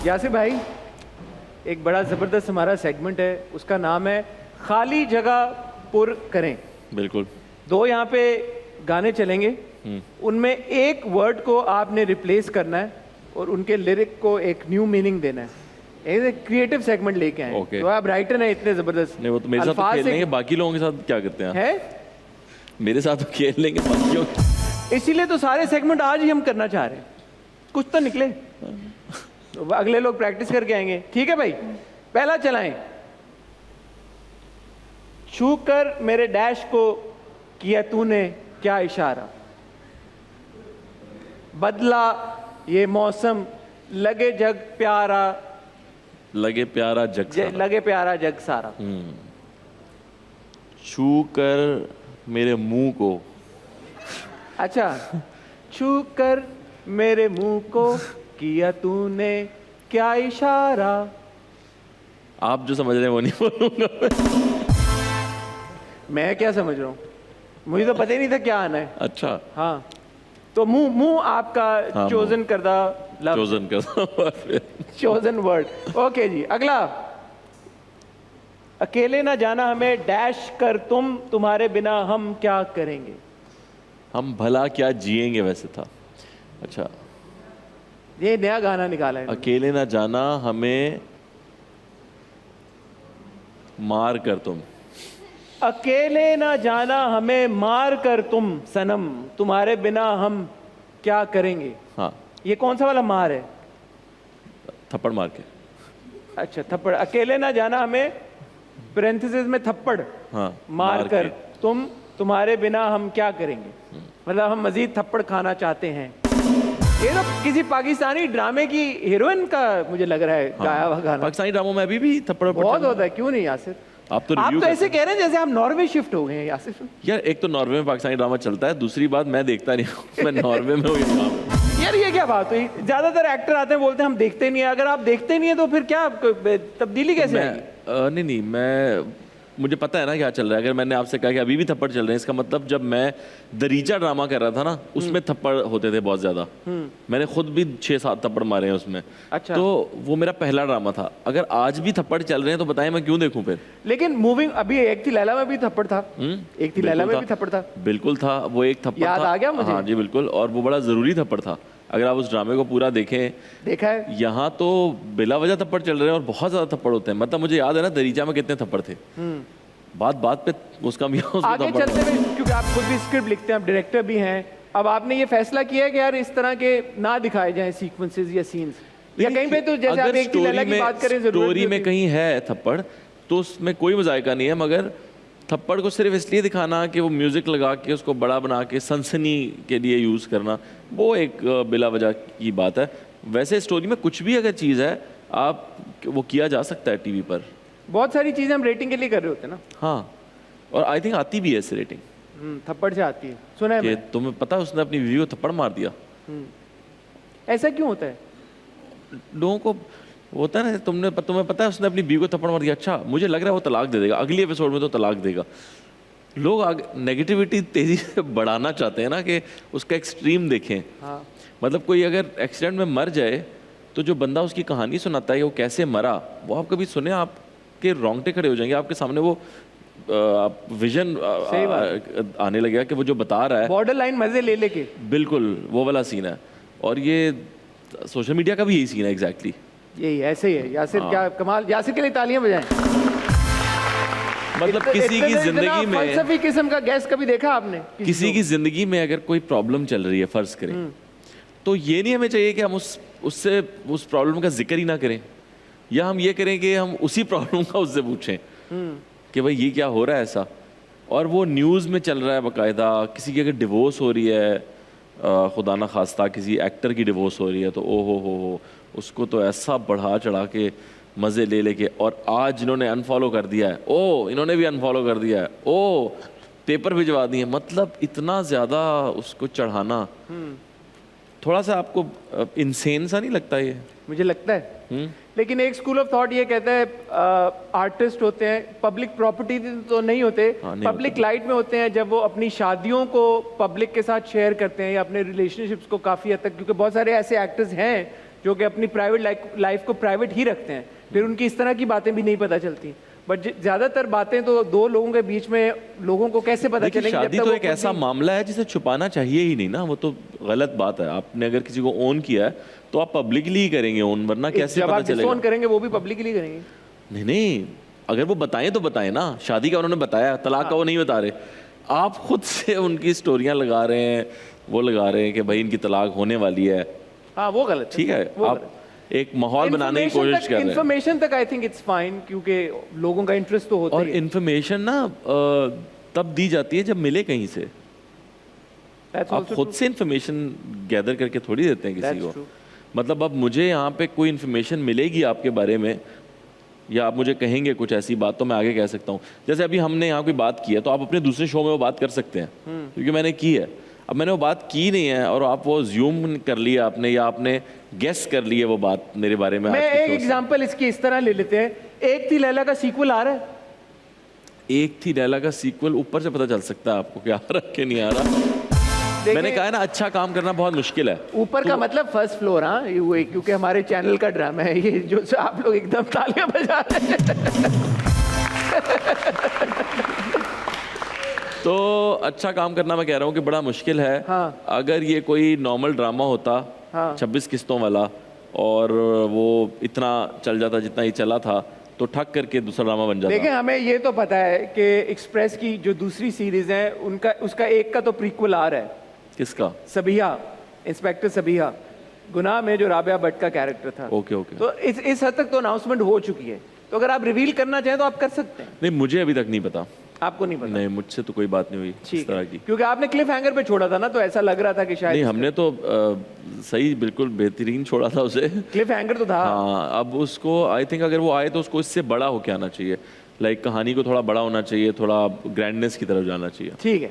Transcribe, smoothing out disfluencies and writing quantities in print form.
यासिर भाई, एक बड़ा ज़बरदस्त हमारा सेगमेंट है, उसका नाम है खाली जगह पुर करें। बिल्कुल। दो यहाँ पे गाने चलेंगे, उनमें एक वर्ड को आपने रिप्लेस करना है और उनके लिरिक को एक न्यू मीनिंग देना है। एक क्रिएटिव सेगमेंट लेके आए। Okay. तो आप राइटर हैं इतने ज़बरदस्त। नहीं, वो तो मेरे साथ तो खेल लेंगे, बाकी लोगों के साथ क्या करते हैं? है मेरे साथ तो खेल लेंगे, बाकियों इसीलिए तो सारे सेगमेंट आज ही हम करना चाह रहे हैं, कुछ तो निकले। तो अगले लोग प्रैक्टिस करके आएंगे। ठीक है भाई, पहला चलाएं। छू कर मेरे डैश को किया तूने क्या इशारा, बदला ये मौसम लगे जग प्यारा, लगे प्यारा जग सारा। लगे प्यारा जग सारा। छू कर मेरे मुंह को, अच्छा, छू कर मेरे मुंह को किया तूने क्या इशारा। आप जो समझ रहे हैं वो नहीं बोलूंगा मैं क्या समझ रहा हूँ, मुझे तो पता ही नहीं था क्या आना है। अच्छा, हाँ, तो मुंह आपका हाँ, चोजन करदा लफ्ज़, चोजन कर चोजन वर्ड। ओके जी, अगला। अकेले ना जाना हमें डैश कर तुम, तुम्हारे बिना हम क्या करेंगे। हम भला क्या जिएंगे वैसे था। अच्छा, ये नया गाना निकाला है। अकेले ना जाना हमें मार कर तुम, अकेले ना जाना हमें मार कर तुम सनम, तुम्हारे बिना हम क्या करेंगे। हाँ, ये कौन सा वाला मार है। थप्पड़ मार के। अच्छा, थप्पड़। अकेले ना जाना हमें पैरेंथेसिस में थप्पड़, हाँ, मार कर तुम, तुम्हारे बिना हम क्या करेंगे। मतलब हम मजीद थप्पड़ खाना चाहते हैं। ये तो किसी पाकिस्तानी ड्रामे की हीरोइन का मुझे लग रहा है गाया हुआ गाना। पाकिस्तानी ड्रामों में अभी भी थप्पड़ बहुत होता है, क्यों नहीं यासिर। आप तो ऐसे कह रहे हैं जैसे आप नॉर्वे शिफ्ट हो गए हैं यासिर। यार, एक तो नॉर्वे में पाकिस्तानी ड्रामा चलता है, दूसरी बात मैं देखता नहीं हूँ मैं नॉर्वे में हूँ यहाँ पे। यार ये क्या बात हुई, ज्यादातर एक्टर आते हैं बोलते हैं हम देखते नहीं है। अगर आप देखते नहीं है तो फिर क्या तब्दीली कैसे आएगी। नहीं, मैं मुझे पता है ना क्या चल रहा है। अगर मैंने आपसे कहा कि अभी भी थप्पड़ चल रहे हैं, इसका मतलब जब मैं दरीचा ड्रामा कर रहा था ना, उसमें थप्पड़ होते थे बहुत ज्यादा। मैंने खुद भी 6-7 थप्पड़ मारे हैं उसमें। अच्छा। तो वो मेरा पहला ड्रामा था। अगर आज भी थप्पड़ चल रहे हैं तो बताएं मैं क्यों देखूं फिर। लेकिन मूविंग अभी एक थी लैला में भी थप्पड़ था। एक थी लैला में भी थप्पड़ था। बिल्कुल था, वो एक थप्पड़ याद आ गया मुझे। हाँ जी बिल्कुल, और वो बड़ा जरूरी थप्पड़ था। अगर आप उस ड्रामे को पूरा देखें, देखा है। यहाँ तो बिला वजह थप्पड़ चल रहे हैं और बहुत ज्यादा थप्पड़ होते हैं। मतलब मुझे याद है ना दरीचा में कितने थप्पड़ थे। बात पे उसका भी आगे चलते हुए, क्योंकि आप खुद भी स्क्रिप्ट लिखते हैं, आप डायरेक्टर भी हैं, अब आपने ये फैसला किया है कि यार इस तरह के ना दिखाए जाएं सीक्वेंसेस या सीन्स, या कहीं पे तो जैसे आप एक थी लैला की बात करें, स्टोरी में कहीं है थप्पड़ तो उसमें कोई मजायका नहीं है, मगर थप्पड़ को सिर्फ इसलिए दिखाना कि वो म्यूजिक लगा के उसको बड़ा बना के सनसनी के लिए यूज करना, वो एक बिला वजह की बात है। वैसे स्टोरी में कुछ भी अगर चीज़ है आप वो किया जा सकता है टीवी पर। बहुत सारी चीजें हम रेटिंग के लिए कर रहे होते हैं ना। हाँ, और आई थिंक आती भी है ऐसे रेटिंग, थप्पड़ से आती है, सुना है मैं। तुम्हें पता है उसने अपनी बीवी को थप्पड़ मार दिया। ऐसा क्यों होता है। लोगों को होता है ना, तुम्हें पता है उसने अपनी बीवी को थप्पड़ मार दिया। अच्छा, मुझे लग रहा है वो तलाक दे देगा, अगली एपिसोड में तो तलाक देगा। लोग नेगेटिविटी तेजी से बढ़ाना चाहते हैं ना, कि उसका एक्सट्रीम देखें। हाँ। मतलब कोई अगर एक्सीडेंट में मर जाए तो जो बंदा उसकी कहानी सुनाता है वो कैसे मरा, वो आप कभी सुने, आपके रोंगटे खड़े हो जाएंगे। आपके सामने वो विजन आने लगेगा कि वो जो बता रहा है, बॉर्डर लाइन मजे ले लेके, बिल्कुल वो वाला सीन है। और ये सोशल मीडिया का भी यही सीन है एग्जैक्टली। यही ऐसे ही है। यासिर क्या कमाल, यासिर के लिए तालियां बजाएं। मतलब किसी की जिंदगी में फलसफी किस्म का गैस कभी देखा आपने। किसी की जिंदगी में अगर कोई प्रॉब्लम चल रही है, फर्ज करें, तो ये नहीं हमें चाहिए कि हम उससे उस प्रॉब्लम का जिक्र ही ना करें, या हम ये करें कि हम उसी प्रॉब्लम का उससे पूछें कि भाई ये क्या हो रहा है ऐसा। और वो न्यूज़ में चल रहा है बाकायदा। किसी की अगर डिवोर्स हो रही है, खुदा ना खास्ता किसी एक्टर की डिवोर्स हो रही है, तो ओ हो उसको तो ऐसा बढ़ा चढ़ा के मज़े ले लेके, और आज इन्होंने अनफॉलो कर दिया है, ओ इन्होंने भी अनफॉलो कर दिया है, ओ पेपर भिजवा दिए। मतलब इतना ज़्यादा उसको चढ़ाना थोड़ा सा आपको इंसेन सा नहीं लगता ये? मुझे लगता है। लेकिन एक स्कूल ऑफ थॉट ये कहता है आर्टिस्ट होते हैं पब्लिक प्रॉपर्टी तो नहीं होते, पब्लिक लाइट में होते हैं जब वो अपनी शादियों को पब्लिक के साथ शेयर करते हैं या अपने रिलेशनशिप्स को काफ़ी हद तक, क्योंकि बहुत सारे ऐसे एक्टर्स हैं जो कि अपनी प्राइवेट लाइफ को प्राइवेट ही रखते हैं, फिर उनकी इस तरह की बातें भी नहीं पता चलती। बट ज्यादातर बातें तो दो लोगों के बीच में लोगों को कैसे पता देखिए, चलेगी? शादी तो एक ऐसा मामला है जिसे छुपाना चाहिए ही नहीं ना, वो तो गलत बात है। आपने अगर किसी को ओन किया है तो आप पब्लिकली ही करेंगे ओन, वरना कैसे जब पता आप चलेगा? डिसोन करेंगे वो भी पब्लिकली करेंगे। नहीं नहीं, अगर वो बताएं तो बताएं ना। शादी का उन्होंने बताया, तलाक का वो नहीं बता रहे। आप खुद से उनकी स्टोरियां लगा रहे हैं, वो लगा रहे हैं कि भाई इनकी तलाक होने वाली है। हाँ वो गलत है। ठीक है, वो आप एक माहौल बनाने की कोशिश कर रहे हैं। इन्फॉर्मेशन तक आई थिंक इट्स फाइन, क्योंकि लोगों का इंटरेस्ट तो होता और ही है। इन्फॉर्मेशन ना तब दी जाती है जब मिले कहीं से। That's आप also खुद true. से इन्फॉर्मेशन गैदर करके थोड़ी देते हैं किसी That's को। true. मतलब अब मुझे यहाँ पे कोई इन्फॉर्मेशन मिलेगी आपके बारे में, या आप मुझे कहेंगे कुछ ऐसी बात, तो मैं आगे कह सकता हूँ। जैसे अभी हमने यहाँ कोई बात की है तो आप अपने दूसरे शो में वो बात कर सकते हैं, क्योंकि मैंने की है। अब मैंने वो बात की नहीं है और आप वो ज्यूम कर लिया आपने, या आपने गेस कर लिया वो बात मेरे बारे में। मैं आज के एक show से। एग्जांपल इसकी इस तरह ले लेते हैं, एक थी लैला का सीक्वल आ रहा है। एक थी लैला का सीक्वल ऊपर से पता चल सकता है आपको, क्या आ रहा के नहीं आ रहा। मैंने कहा है ना, अच्छा काम करना बहुत मुश्किल है। ऊपर का मतलब फर्स्ट फ्लोर। हाँ ये वो, क्योंकि हमारे चैनल का ड्रामा है ये, जो आप लोग एकदम तालियां बजा रहे हैं। तो अच्छा काम करना, मैं कह रहा हूँ कि बड़ा मुश्किल है। हाँ। अगर ये कोई नॉर्मल ड्रामा होता, हाँ। 26 किस्तों वाला, और वो इतना चल जाता जितना ये चला था, तो ठक करके दूसरा ड्रामा बन देखिए जाता। हमें ये तो पता है कि एक्सप्रेस की जो दूसरी सीरीज है उनका उसका एक का तो प्रीक्वल आ रहा है। किसका? सबिहा, इंस्पेक्टर सबिहा, गुनाह में जो राबिया भट्ट का कैरेक्टर था। Okay okay. तो इस हद तक तो अनाउंसमेंट हो चुकी है, तो अगर आप रिवील करना चाहें तो आप कर सकते हैं। नहीं, मुझे अभी तक नहीं पता। आपको नहीं पता? नहीं, मुझसे तो कोई बात नहीं हुई इस ठीक तरह है, की। क्योंकि आपने क्लिफ हैंगर पे छोड़ा था ना, तो ऐसा लग रहा था कि शायद नहीं, हमने तो सही बिल्कुल बेहतरीन छोड़ा था उसे। क्लिफ हैंगर तो था। हाँ, अब उसको आई थिंक अगर वो आए तो उसको इससे बड़ा होके आना चाहिए। लाइक कहानी को थोड़ा बड़ा होना चाहिए, थोड़ा ग्रैंडनेस की तरफ जाना चाहिए। ठीक है।